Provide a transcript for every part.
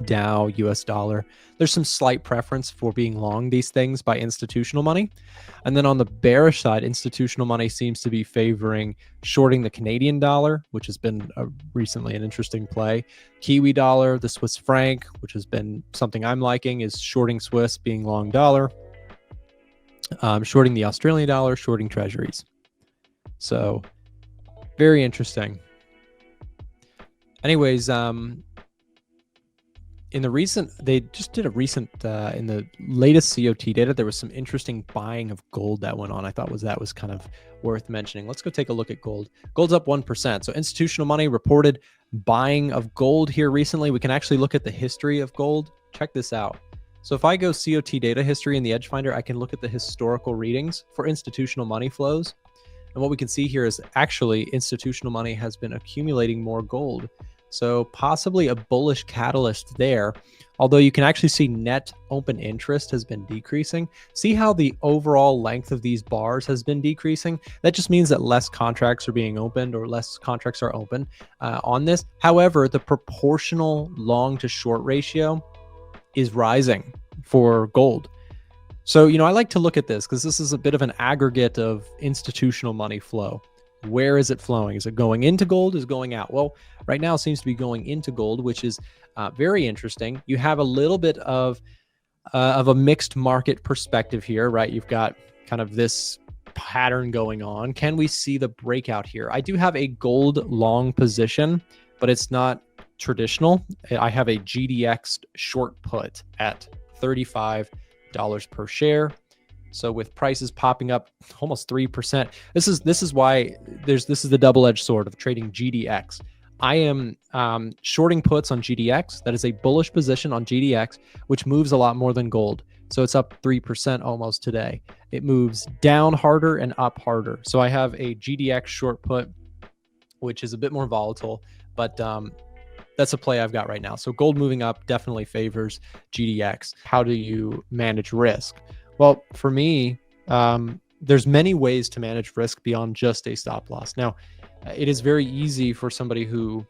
Dow, US dollar. There's some slight preference for being long these things by institutional money. And then on the bearish side, institutional money seems to be favoring shorting the Canadian dollar, which has been recently an interesting play. Kiwi dollar, the Swiss franc, which has been something I'm liking, is shorting Swiss, being long dollar. Shorting the Australian dollar, shorting treasuries. So very interesting. Anyways, in the recent, they just did a recent, in the latest COT data, there was some interesting buying of gold that went on. I thought that was kind of worth mentioning. Let's go take a look at gold. Gold's up 1%. So institutional money reported buying of gold here recently. We can actually look at the history of gold. Check this out. So if I go COT data history in the Edge Finder, I can look at the historical readings for institutional money flows. And what we can see here is actually institutional money has been accumulating more gold. So possibly a bullish catalyst there, although you can actually see net open interest has been decreasing. See how the overall length of these bars has been decreasing? That just means that less contracts are being opened or less contracts are open on this. However, the proportional long to short ratio is rising for gold. So, I like to look at this because this is a bit of an aggregate of institutional money flow. Where is it flowing? Is it going into gold? Is it going out? Well, right now it seems to be going into gold, which is very interesting. You have a little bit of a mixed market perspective here, right? You've got kind of this pattern going on. Can we see the breakout here? I do have a gold long position, but it's not traditional. I have a GDX short put at $35 per share. So with prices popping up almost 3%, this is why this is the double-edged sword of trading GDX. I am shorting puts on GDX. That is a bullish position on GDX, which moves a lot more than gold. So it's up 3% almost today. It moves down harder and up harder. So I have a GDX short put, which is a bit more volatile, but that's a play I've got right now. So gold moving up definitely favors GDX. How do you manage risk? Well, for me, there's many ways to manage risk beyond just a stop loss. Now, it is very easy for somebody who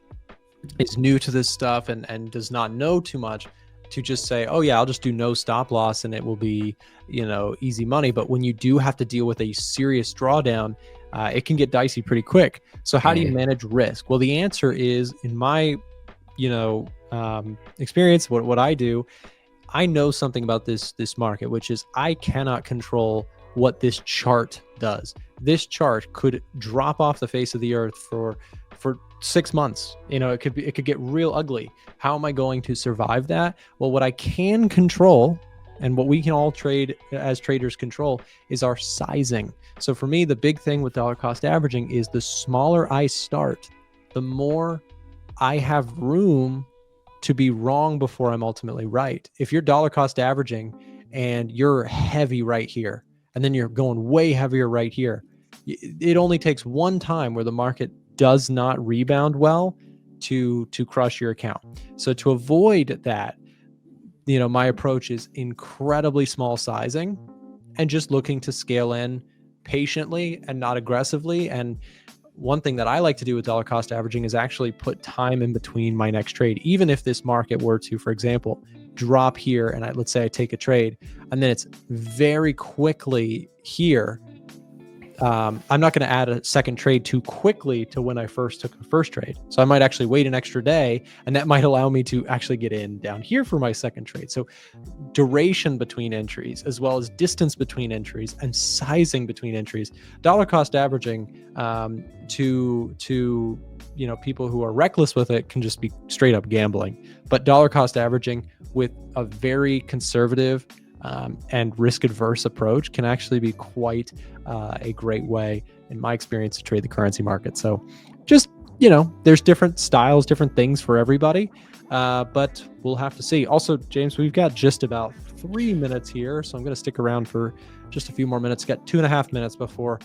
is new to this stuff and does not know too much to just say, oh yeah, I'll just do no stop loss and it will be, easy money. But when you do have to deal with a serious drawdown, it can get dicey pretty quick. So how do you manage risk? Well, the answer is, in my, experience, what I do, I know something about this market, which is I cannot control what this chart does. This chart could drop off the face of the earth for 6 months. It could get real ugly. How am I going to survive that? Well, what I can control, and what we can all trade as traders control, is our sizing. So for me, the big thing with dollar cost averaging is the smaller I start, the more I have room to be wrong before I'm ultimately right. If you're dollar cost averaging and you're heavy right here, and then you're going way heavier right here, it only takes one time where the market does not rebound well to crush your account. So to avoid that, my approach is incredibly small sizing and just looking to scale in patiently and not aggressively. And one thing that I like to do with dollar cost averaging is actually put time in between my next trade. Even if this market were to, for example, drop here and let's say I take a trade and then it's very quickly here, I'm not going to add a second trade too quickly to when I first took the first trade. So I might actually wait an extra day, and that might allow me to actually get in down here for my second trade. So duration between entries, as well as distance between entries and sizing between entries, dollar cost averaging to people who are reckless with it can just be straight up gambling. But dollar cost averaging with a very conservative and risk-adverse approach can actually be quite a great way, in my experience, to trade the currency market. So just, there's different styles, different things for everybody, but we'll have to see. Also, James, we've got just about 3 minutes here, so I'm going to stick around for just a few more minutes. Got 2.5 minutes before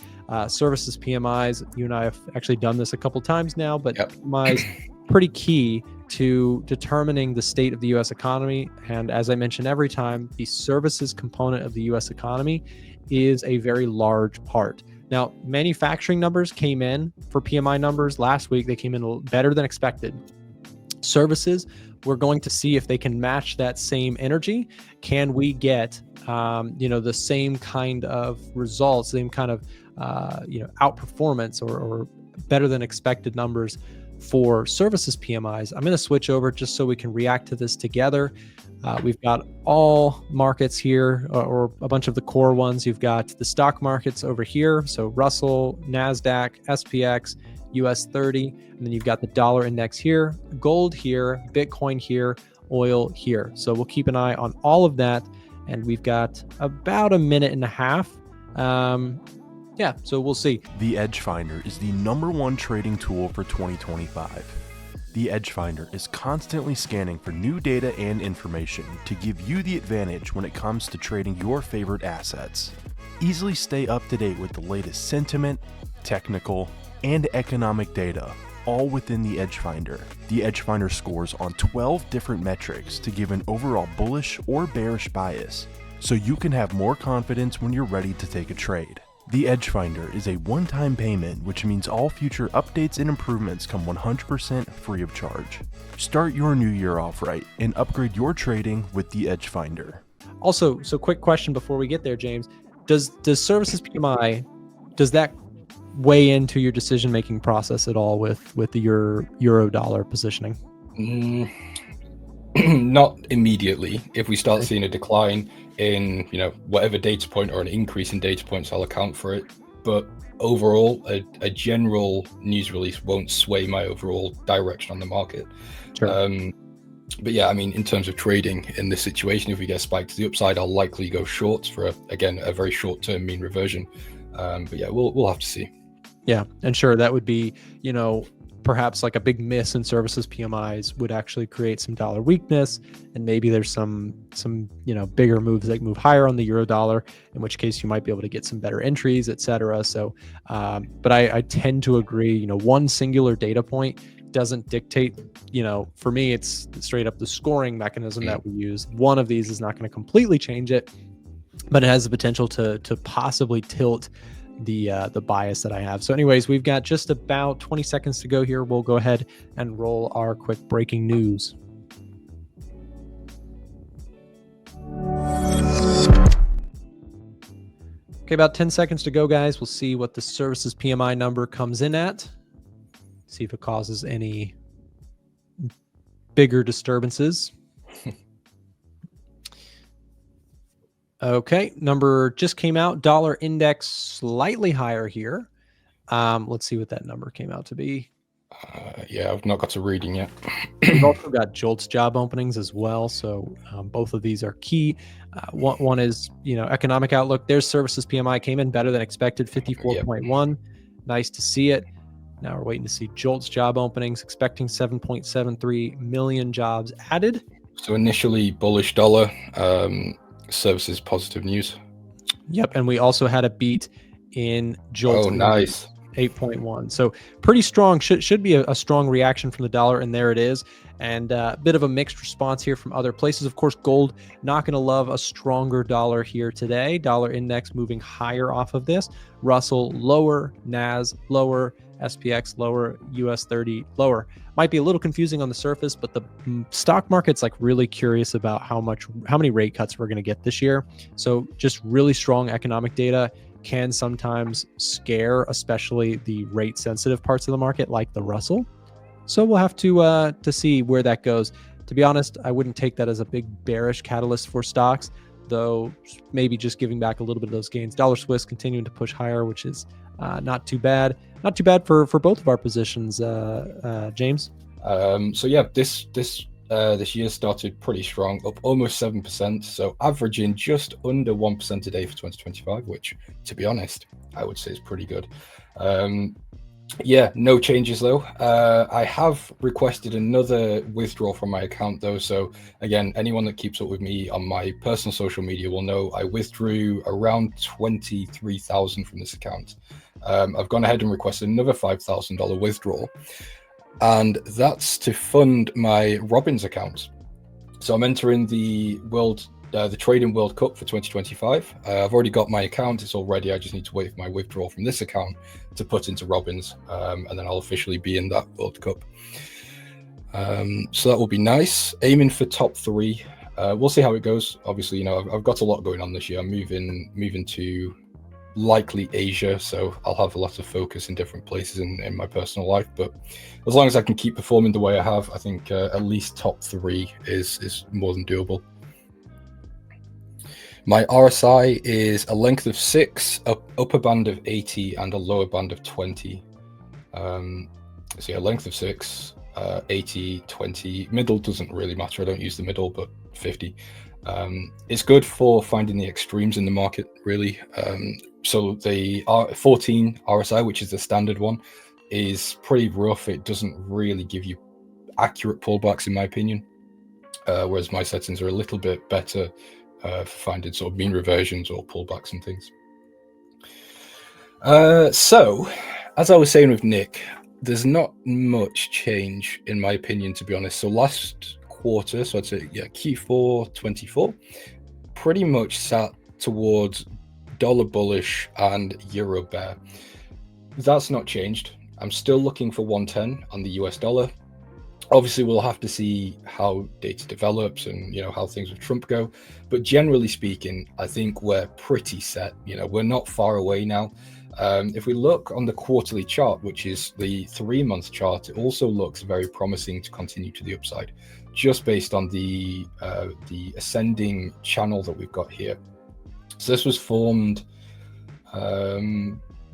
services PMIs. You and I have actually done this a couple times now, but PMIs pretty key to determining the state of the U.S. economy. And as I mention every time, the services component of the U.S. economy is a very large part. Now, manufacturing numbers came in for PMI numbers last week. They came in better than expected. Services, we're going to see if they can match that same energy. Can we get the same kind of results, same kind of outperformance or better than expected numbers for services PMIs? I'm going to switch over just so we can react to this together. We've got all markets here, or a bunch of the core ones. You've got the stock markets over here, so Russell, NASDAQ, SPX, US 30, and then you've got the dollar index here, gold here, Bitcoin here, oil here. So we'll keep an eye on all of that, and we've got about a minute and a half. So we'll see. The Edge Finder is the #1 trading tool for 2025. The Edge Finder is constantly scanning for new data and information to give you the advantage when it comes to trading your favorite assets. Easily stay up to date with the latest sentiment, technical, and economic data, all within the Edge Finder. The Edge Finder scores on 12 different metrics to give an overall bullish or bearish bias, so you can have more confidence when you're ready to take a trade. The Edge Finder is a one-time payment, which means all future updates and improvements come 100% free of charge. Start your new year off right and upgrade your trading with the Edge Finder. Also, so quick question before we get there, James. Does services PMI, does that weigh into your decision-making process at all with the euro dollar positioning? Not immediately. If we start seeing a decline in whatever data point or an increase in data points, I'll account for it. But overall, a general news release won't sway my overall direction on the market. Sure. But yeah, I mean, in terms of trading in this situation, if we get a spike to the upside, I'll likely go shorts for a very short-term mean reversion. But yeah, we'll have to see. Yeah, and sure, that would be perhaps like a big miss in services PMIs would actually create some dollar weakness, and maybe there's some bigger moves that move higher on the euro dollar, in which case you might be able to get some better entries, etc. So but I tend to agree, one singular data point doesn't dictate, for me it's straight up the scoring mechanism that we use. One of these is not going to completely change it, but it has the potential to possibly tilt the bias that I have. So anyways, we've got just about 20 seconds to go here. We'll go ahead and roll our quick breaking news. Okay, about 10 seconds to go, guys. We'll see what the services PMI number comes in at. See if it causes any bigger disturbances. Okay, number just came out. Dollar index slightly higher here. Let's see what that number came out to be. Yeah, I've not got to reading yet. We've also got JOLTS job openings as well. So both of these are key. One is, economic outlook. Their services PMI came in better than expected, 54.1. Yep. Nice to see it. Now we're waiting to see JOLTS job openings, expecting 7.73 million jobs added. So initially bullish dollar. Services positive news. Yep, and we also had a beat in JOLTS. Oh, nice. 8.1. So pretty strong. Should be a strong reaction from the dollar, and there it is. And a bit of a mixed response here from other places. Of course, gold not going to love a stronger dollar here today. Dollar index moving higher off of this. Russell lower, NAS lower, SPX lower, US 30 lower. Might be a little confusing on the surface, but the stock market's really curious about how many rate cuts we're going to get this year. So just really strong economic data can sometimes scare, especially the rate sensitive parts of the market like the Russell. So we'll have to see where that goes. To be honest, I wouldn't take that as a big bearish catalyst for stocks, though maybe just giving back a little bit of those gains. Dollar Swiss continuing to push higher, which is not too bad. Not too bad for both of our positions, James. So yeah, this year started pretty strong, up almost 7%. So averaging just under 1% a day for 2025, which, to be honest, I would say is pretty good. Yeah, no changes though. I have requested another withdrawal from my account though. So again, anyone that keeps up with me on my personal social media will know I withdrew around 23,000 from this account. I've gone ahead and requested another $5,000 withdrawal, and that's to fund my Robins account. So I'm entering the Trading World Cup for 2025. I've already got my account, it's all ready. I just need to wait for my withdrawal from this account to put into Robins, and then I'll officially be in that World Cup. So that will be nice. Aiming for top 3. We'll see how it goes. Obviously, you know, I've got a lot going on this year. I'm moving to likely Asia, so I'll have a lot of focus in different places in my personal life. But as long as I can keep performing the way I have, I think at least top 3 is more than doable. My RSI is a length of 6, upper band of 80, and a lower band of 20. So yeah, length of 6, 80, 20. Middle doesn't really matter. I don't use the middle, but 50. It's good for finding the extremes in the market, really. So the 14 RSI, which is the standard one, is pretty rough. It doesn't really give you accurate pullbacks, in my opinion, whereas my settings are a little bit better for finding sort of mean reversions or pullbacks and things. So, as I was saying with Nick, there's not much change, in my opinion, to be honest. So last quarter, so I'd say, yeah, Q4 24, pretty much sat towards dollar bullish and euro bear. That's not changed. I'm still looking for 110 on the US dollar. Obviously, we'll have to see how data develops and, you know, how things with Trump go. But generally speaking, I think we're pretty set. You know, we're not far away now. If we look on the quarterly chart, which is the 3-month chart, it also looks very promising to continue to the upside, just based on the ascending channel that we've got here. So this was formed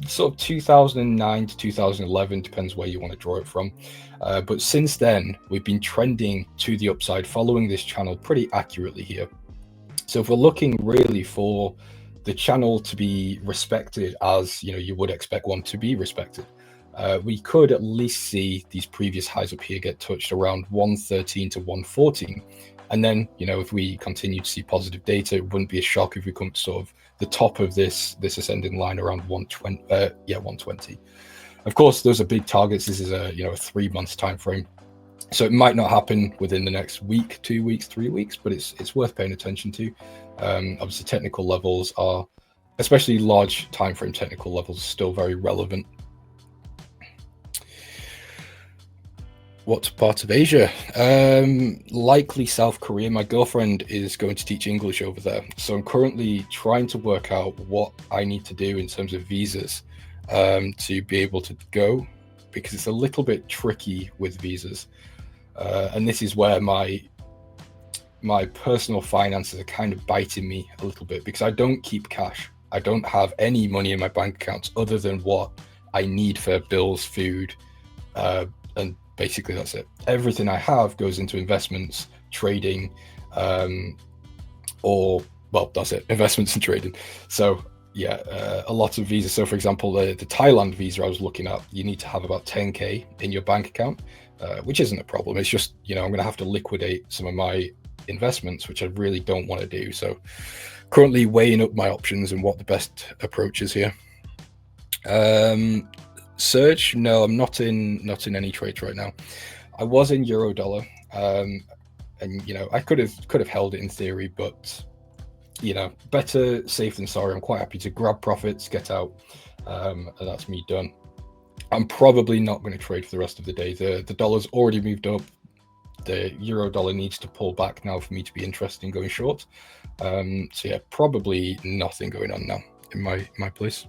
sort of 2009 to 2011, depends where you want to draw it from. But since then, we've been trending to the upside, following this channel pretty accurately here. So if we're looking really for the channel to be respected as, you know, you would expect one to be respected, we could at least see these previous highs up here get touched around 113 to 114. And then, you know, if we continue to see positive data, it wouldn't be a shock if we come to sort of the top of this ascending line around 120. 120. Of course, those are big targets. This is a 3-month time frame, so it might not happen within the next week, 2 weeks, 3 weeks, but it's worth paying attention to. Obviously, technical levels are, especially large time frame technical levels, are still very relevant. What part of Asia? Likely South Korea. My girlfriend is going to teach English over there, so I'm currently trying to work out what I need to do in terms of visas to be able to go, because it's a little bit tricky with visas, and this is where my personal finances are kind of biting me a little bit, because I don't keep cash. I don't have any money in my bank accounts other than what I need for bills, food, and basically that's it. Everything I have goes into investments, trading, or, well, that's it, investments and trading. So yeah, a lot of visas. So for example, the Thailand visa I was looking at, you need to have about 10K in your bank account, which isn't a problem. It's just, you know, I'm going to have to liquidate some of my investments, which I really don't want to do. So currently weighing up my options and what the best approach is here. Surge, no, I'm not in any trades right now. I was in euro dollar, and you know, I could have held it in theory, but you know, better safe than sorry. I'm quite happy to grab profits, get out, and that's me done. I'm probably not going to trade for the rest of the day. The dollar's already moved up. The euro dollar needs to pull back now for me to be interested in going short. So yeah, probably nothing going on now in my place.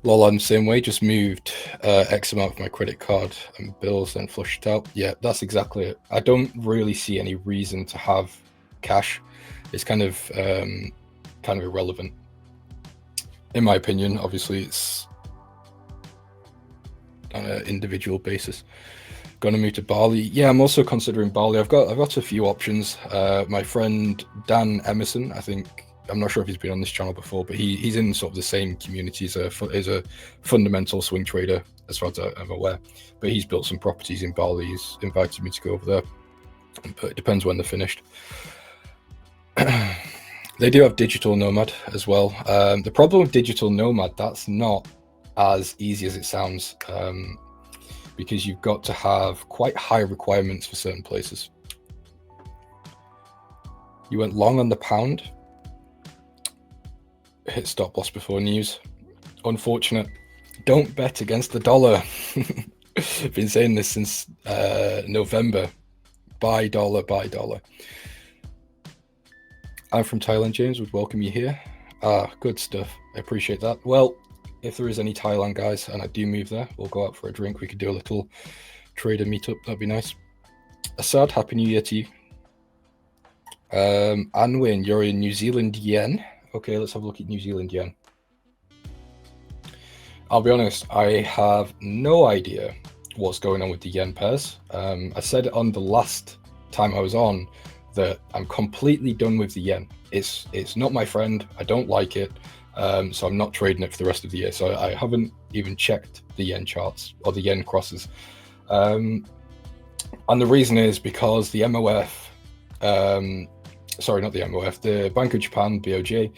Lola, in the same way, just moved X amount of my credit card and bills and flushed it out. Yeah, that's exactly it. I don't really see any reason to have cash. It's kind of irrelevant, in my opinion. Obviously, it's on an individual basis. Going to move to Bali. Yeah, I'm also considering Bali. I've got a few options. My friend Dan Emerson, I'm not sure if he's been on this channel before, but he's in sort of the same community. He's a fundamental swing trader, as far as I'm aware. But he's built some properties in Bali. He's invited me to go over there, but it depends when they're finished. They do have digital nomad as well. The problem with digital nomad, that's not as easy as it sounds, because you've got to have quite high requirements for certain places. You went long on the pound. Hit stop loss before news. Unfortunate. Don't bet against the dollar. Been saying this since November. Buy dollar, buy dollar. I'm from Thailand, James. Would welcome you here. Good stuff. I appreciate that. Well, if there is any Thailand guys and I do move there, we'll go out for a drink. We could do a little trader meetup. That'd be nice. Assad, Happy New Year to you. Anwin, you're in New Zealand yen. Okay, let's have a look at New Zealand yen. I'll be honest, I have no idea what's going on with the yen pairs. I said it on the last time I was on that I'm completely done with the yen. It's not my friend. I don't like it. So I'm not trading it for the rest of the year. So I haven't even checked the yen charts or the yen crosses. And the reason is because the MOF, sorry, not the MOF, the Bank of Japan, BOJ,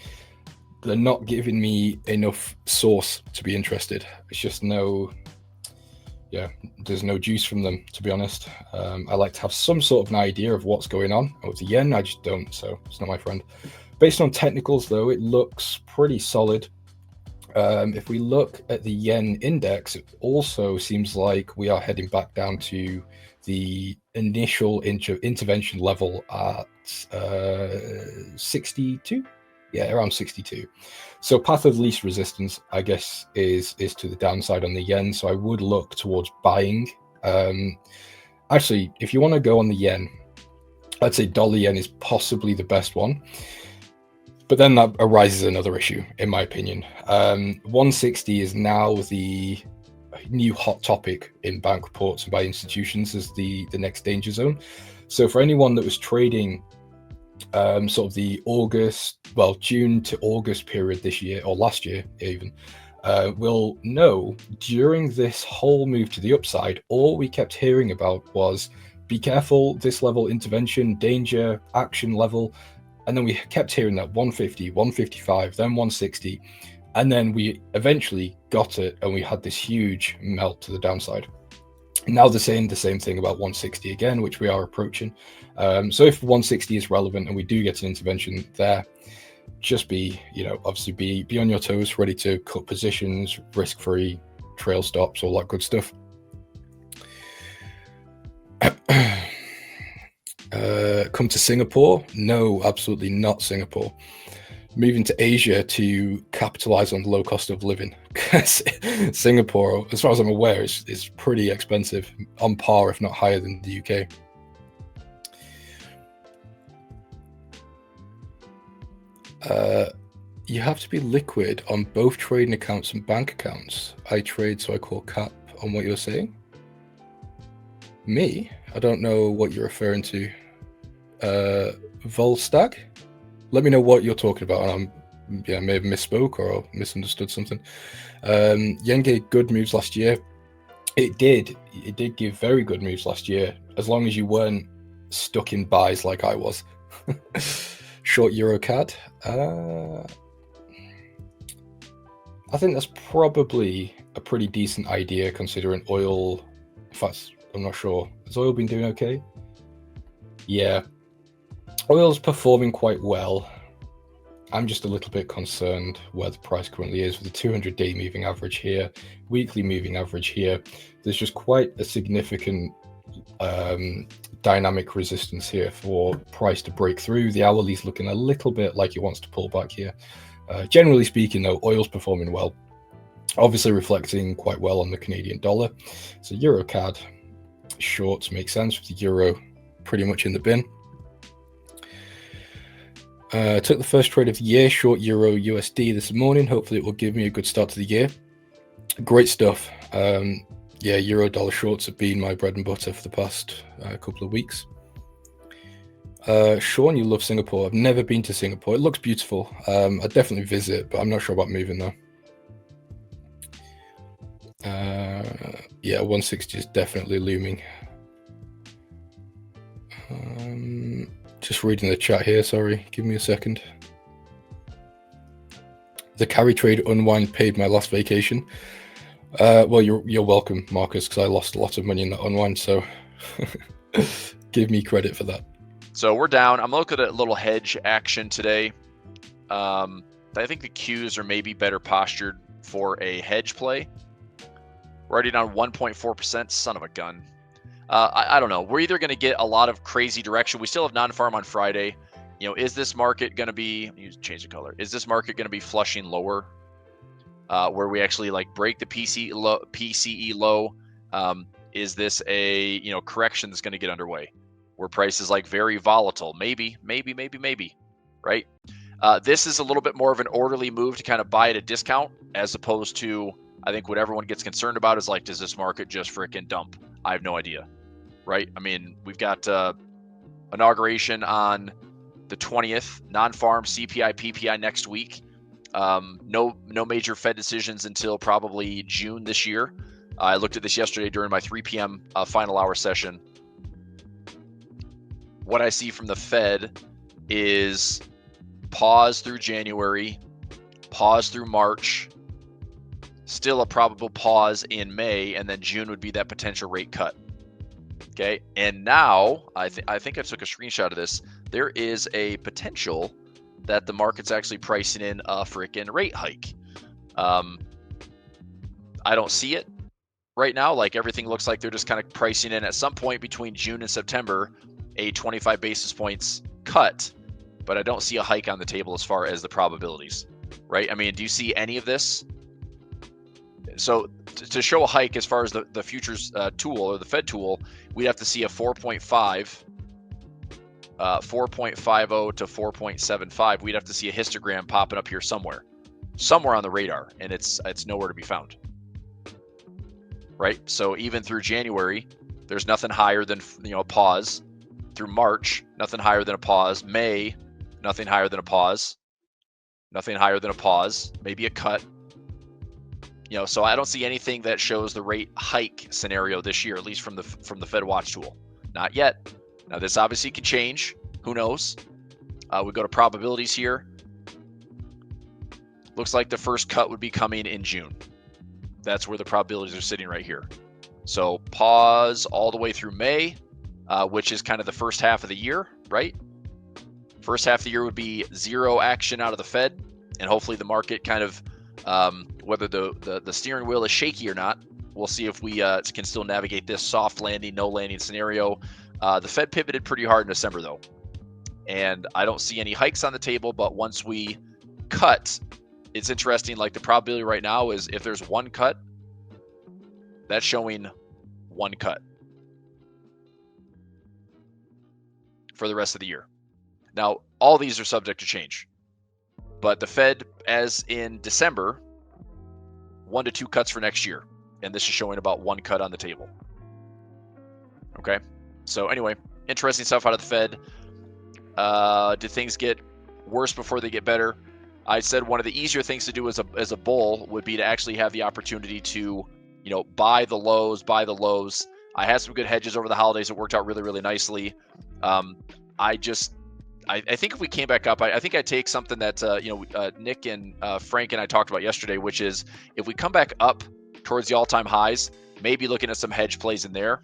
they're not giving me enough source to be interested. It's just there's no juice from them, to be honest. I like to have some sort of an idea of what's going on. With the yen, I just don't, so it's not my friend. Based on technicals, though, it looks pretty solid. If we look at the yen index, it also seems like we are heading back down to the initial intervention level at 62. Yeah, around 62. So path of least resistance, I guess, is to the downside on the yen. So I would look towards buying. Actually, if you want to go on the yen, I'd say dollar yen is possibly the best one. But then that arises another issue, in my opinion. 160 is now the new hot topic in bank reports and by institutions as the next danger zone. So for anyone that was trading sort of the June to August period this year, or last year even, will know during this whole move to the upside, all we kept hearing about was be careful, this level, intervention, danger, action level. And then we kept hearing that 150, 155, then 160. And then we eventually got it and we had this huge melt to the downside. Now they're saying the same thing about 160 again, which we are approaching. So if 160 is relevant and we do get an intervention there, just be, obviously be on your toes, ready to cut positions, risk-free, trail stops, all that good stuff. Come to Singapore? No, absolutely not Singapore. Moving to Asia to capitalize on the low cost of living. Singapore, as far as I'm aware, is pretty expensive, on par, if not higher than the UK. You have to be liquid on both trading accounts and bank accounts. I trade, so I call cap on what you're saying. Me? I don't know what you're referring to. Volstag? Let me know what you're talking about. I may have misspoke or misunderstood something. Yen gave good moves last year. It did give very good moves last year, as long as you weren't stuck in buys like I was. Short EuroCAD. I think that's probably a pretty decent idea considering oil. In fact, I'm not sure. Has oil been doing okay? Yeah. Oil's performing quite well. I'm just a little bit concerned where the price currently is with the 200-day moving average here, weekly moving average here. There's just quite a significant dynamic resistance here for price to break through. The hourly's looking a little bit like it wants to pull back here. Generally speaking, though, oil's performing well, obviously reflecting quite well on the Canadian dollar. So EuroCAD shorts make sense with the euro pretty much in the bin. Took the first trade of the year, short Euro USD this morning. Hopefully it will give me a good start to the year. Great stuff. Yeah, Euro dollar shorts have been my bread and butter for the past couple of weeks. Sean, you love Singapore. I've never been to Singapore. It looks beautiful. I'd definitely visit, but I'm not sure about moving though. Yeah, 160 is definitely looming. Just reading the chat here, sorry. Give me a second. The carry trade unwind paid my last vacation. Well, you're welcome, Marcus, because I lost a lot of money in that unwind, so give me credit for that. So we're down. I'm looking at a little hedge action today. I think the Qs are maybe better postured for a hedge play. We're already down 1.4%. Son of a gun. I don't know. We're either going to get a lot of crazy direction. We still have non-farm on Friday. You know, is this market going to be, change the color, is this market going to be flushing lower where we actually like break the PCE low? Is this a, you know, correction that's going to get underway where price is like very volatile? Maybe, right? This is a little bit more of an orderly move to kind of buy at a discount, as opposed to, I think what everyone gets concerned about is like, does this market just freaking dump? I have no idea, right? I mean, we've got inauguration on the 20th, non-farm CPI, PPI next week. No major Fed decisions until probably June this year. I looked at this yesterday during my 3 p.m. Final hour session. What I see from the Fed is pause through January, pause through March, still a probable pause in May, and then June would be that potential rate cut. Okay, and now I think I took a screenshot of this. There is a potential that the market's actually pricing in a freaking rate hike. I don't see it right now. Like, everything looks like they're just kind of pricing in at some point between June and September a 25 basis points cut, but I don't see a hike on the table as far as the probabilities, right? I mean, do you see any of this? So to show a hike as far as the futures tool or the Fed tool, we'd have to see a 4.50 to 4.75. We'd have to see a histogram popping up here somewhere on the radar, and it's nowhere to be found. Right? So even through January, there's nothing higher than, you know, a pause. Through March, nothing higher than a pause. May, nothing higher than a pause. Nothing higher than a pause. Maybe a cut. You know, so I don't see anything that shows the rate hike scenario this year, at least from the Fed Watch tool. Not yet. Now, this obviously can change. Who knows? We go to probabilities here. Looks like the first cut would be coming in June. That's where the probabilities are sitting right here. So pause all the way through May, which is kind of the first half of the year, right? First half of the year would be zero action out of the Fed, and hopefully the market kind of, whether the steering wheel is shaky or not, we'll see if we can still navigate this soft landing, no landing scenario. The Fed pivoted pretty hard in December, though, and I don't see any hikes on the table. But once we cut, it's interesting. Like, the probability right now is if there's one cut, that's showing one cut for the rest of the year. Now, all these are subject to change, but the Fed, as in December, 1 to 2 cuts for next year, and this is showing about one cut on the table. Okay, so anyway, interesting stuff out of the Fed. Did things get worse before they get better? I said one of the easier things to do as a bull would be to actually have the opportunity to, you know, buy the lows. I had some good hedges over the holidays that worked out really, really nicely. I think if we came back up, I think I'd take something that, Nick and Frank and I talked about yesterday, which is if we come back up towards the all-time highs, maybe looking at some hedge plays in there,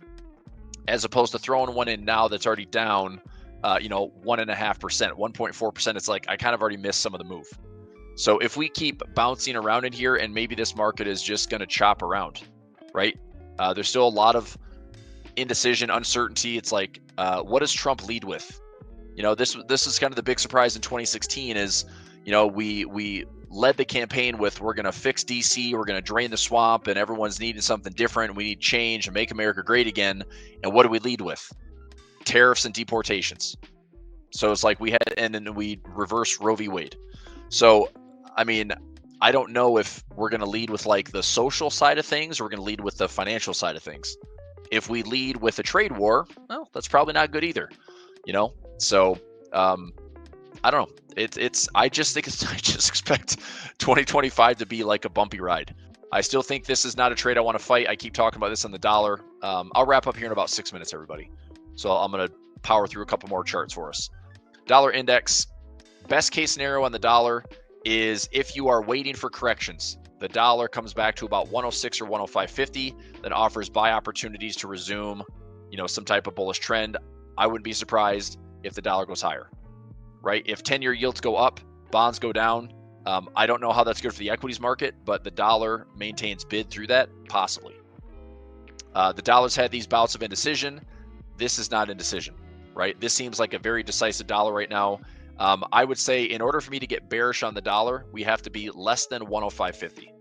as opposed to throwing one in now that's already down, 1.5%, 1.4%. It's like I kind of already missed some of the move. So if we keep bouncing around in here, and maybe this market is just going to chop around, right? There's still a lot of indecision, uncertainty. It's like, what does Trump lead with? You know, this is kind of the big surprise in 2016 is, you know, we led the campaign with, we're going to fix DC, we're going to drain the swamp, and everyone's needing something different. We need change and make America great again. And what do we lead with? Tariffs and deportations. So it's like and then we reverse Roe v. Wade. So, I mean, I don't know if we're going to lead with like the social side of things, or we're going to lead with the financial side of things. If we lead with a trade war, well, that's probably not good either, you know? So, I don't know. I just expect 2025 to be like a bumpy ride. I still think this is not a trade I want to fight. I keep talking about this on the dollar. I'll wrap up here in about 6 minutes, everybody. So I'm going to power through a couple more charts for us. Dollar index, best case scenario on the dollar is if you are waiting for corrections, the dollar comes back to about 106 or 105.50, then offers buy opportunities to resume, you know, some type of bullish trend. I wouldn't be surprised if the dollar goes higher, right? If 10-year yields go up, bonds go down. I don't know how that's good for the equities market, but the dollar maintains bid through that, possibly. The dollar's had these bouts of indecision. This is not indecision, right? This seems like a very decisive dollar right now. I would say in order for me to get bearish on the dollar, we have to be less than 105.50.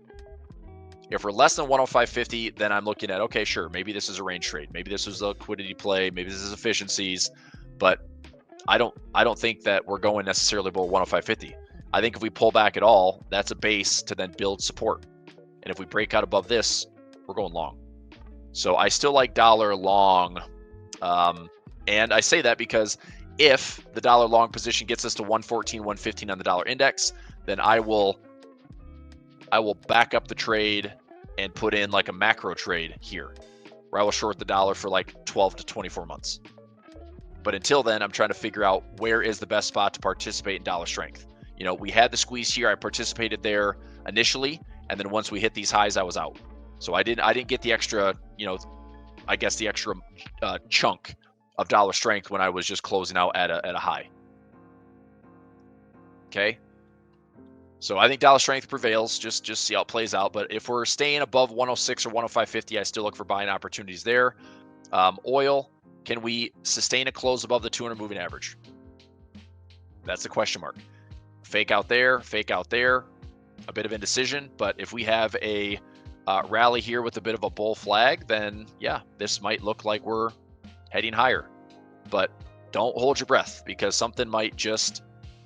If we're less than 105.50, then I'm looking at, okay, sure, maybe this is a range trade. Maybe this is a liquidity play. Maybe this is efficiencies. But I don't think that we're going necessarily below 105.50. I think if we pull back at all, that's a base to then build support. And if we break out above this, we're going long. So I still like dollar long. And I say that because if the dollar long position gets us to 114, 115 on the dollar index, then I will back up the trade and put in like a macro trade here, where I will short the dollar for like 12 to 24 months. But until then, I'm trying to figure out where is the best spot to participate in dollar strength. You know, we had the squeeze here. I participated there initially, and then once we hit these highs, I was out. So I didn't get the extra, you know, I guess the extra chunk of dollar strength when I was just closing out at a high. Okay. So I think dollar strength prevails. Just see how it plays out. But if we're staying above 106 or 105.50, I still look for buying opportunities there. Oil, can we sustain a close above the 200 moving average? That's the question mark. Fake out there, a bit of indecision. But if we have a rally here with a bit of a bull flag, then yeah, this might look like we're heading higher. But don't hold your breath, because something might just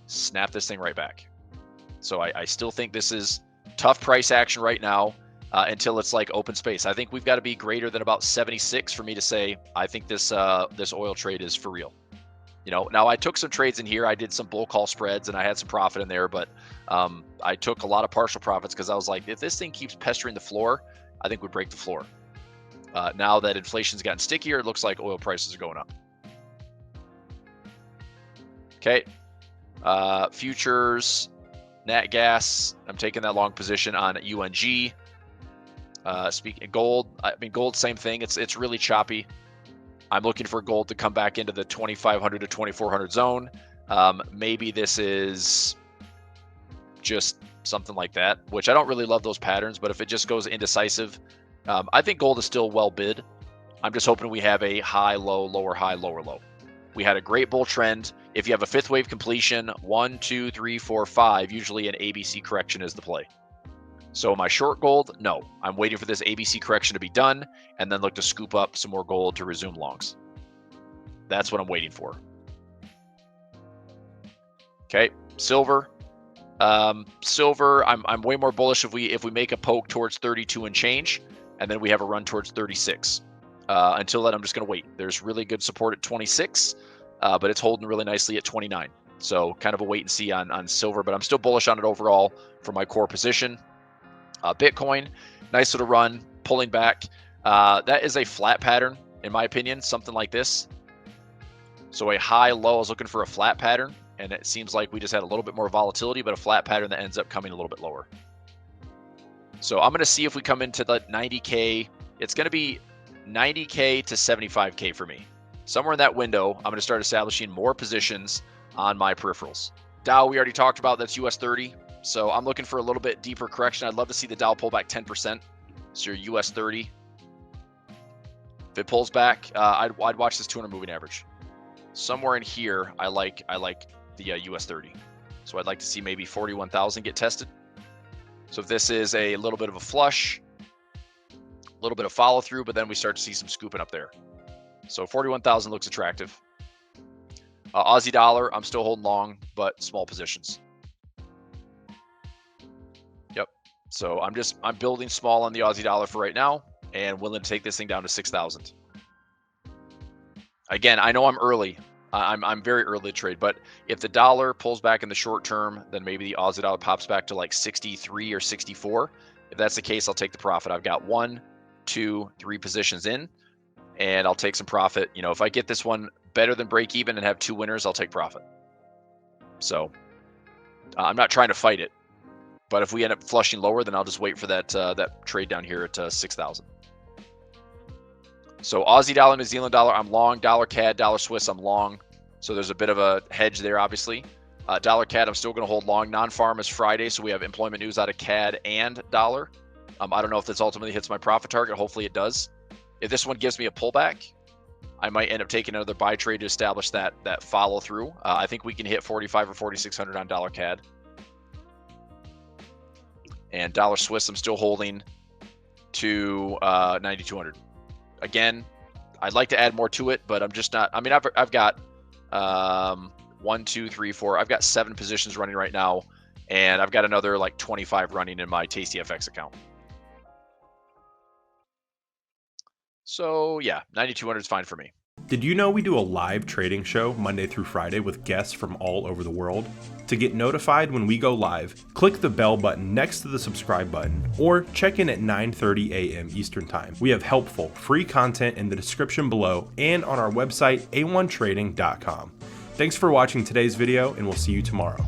snap this thing right back. So I still think this is tough price action right now until it's like open space. I think we've got to be greater than about 76 for me to say I think this this oil trade is for real. You know, now I took some trades in here. I did some bull call spreads and I had some profit in there, but I took a lot of partial profits because I was like, if this thing keeps pestering the floor, I think we break the floor. Now that inflation's gotten stickier, it looks like oil prices are going up. Okay, futures. Nat gas, I'm taking that long position on UNG. Speaking of gold, I mean, gold, same thing. It's really choppy. I'm looking for gold to come back into the 2,500 to 2,400 zone. Maybe this is just something like that, which I don't really love those patterns, but if it just goes indecisive, I think gold is still well bid. I'm just hoping we have a high, low, lower, high, lower, low. We had a great bull trend. If you have a fifth wave completion, 1, 2, 3, 4, 5, usually an ABC correction is the play. So am I short gold? No. I'm waiting for this ABC correction to be done and then look to scoop up some more gold to resume longs. That's what I'm waiting for. Okay, silver. Silver, I'm way more bullish if we make a poke towards 32 and change, and then we have a run towards 36. Until then, I'm just going to wait. There's really good support at 26. But it's holding really nicely at 29. So kind of a wait and see on silver, but I'm still bullish on it overall for my core position. Bitcoin, nice little run, pulling back. That is a flat pattern, in my opinion, something like this. So a high, low, I was looking for a flat pattern, and it seems like we just had a little bit more volatility, but a flat pattern that ends up coming a little bit lower. So I'm going to see if we come into the 90K. It's going to be 90K to 75K for me. Somewhere in that window, I'm going to start establishing more positions on my peripherals. Dow, we already talked about, that's US 30. So I'm looking for a little bit deeper correction. I'd love to see the Dow pull back 10%. So your US 30. If it pulls back, I'd watch this 200 moving average. Somewhere in here, I like the US 30. So I'd like to see maybe 41,000 get tested. So if this is a little bit of a flush, a little bit of follow through, but then we start to see some scooping up there. So 41,000 looks attractive. Aussie dollar, I'm still holding long, but small positions. Yep. So I'm building small on the Aussie dollar for right now and willing to take this thing down to 6,000. Again, I know I'm early. I'm very early to trade, but if the dollar pulls back in the short term, then maybe the Aussie dollar pops back to like 63 or 64. If that's the case, I'll take the profit. I've got 1, 2, 3 positions in, and I'll take some profit. You know, if I get this one better than break even and have 2 winners, I'll take profit. So I'm not trying to fight it, but if we end up flushing lower, then I'll just wait for that that trade down here at 6,000. So Aussie dollar, New Zealand dollar, I'm long. Dollar CAD, dollar Swiss, I'm long. So there's a bit of a hedge there, obviously. Dollar CAD, I'm still going to hold long. Non-farm is Friday, so we have employment news out of CAD and dollar. I don't know if this ultimately hits my profit target. Hopefully it does. If this one gives me a pullback, I might end up taking another buy trade to establish that follow through. I think we can hit 45 or 4,600 on dollar CAD. And dollar Swiss, I'm still holding to 9,200. Again, I'd like to add more to it, but I'm just not. I mean, I've got 1, 2, 3, 4. I've got 7 positions running right now, and I've got another like 25 running in my TastyFX account. So yeah, 9,200 is fine for me. Did you know we do a live trading show Monday through Friday with guests from all over the world? To get notified when we go live, click the bell button next to the subscribe button or check in at 9:30 a.m. Eastern Time. We have helpful, free content in the description below and on our website, a1trading.com. Thanks for watching today's video, and we'll see you tomorrow.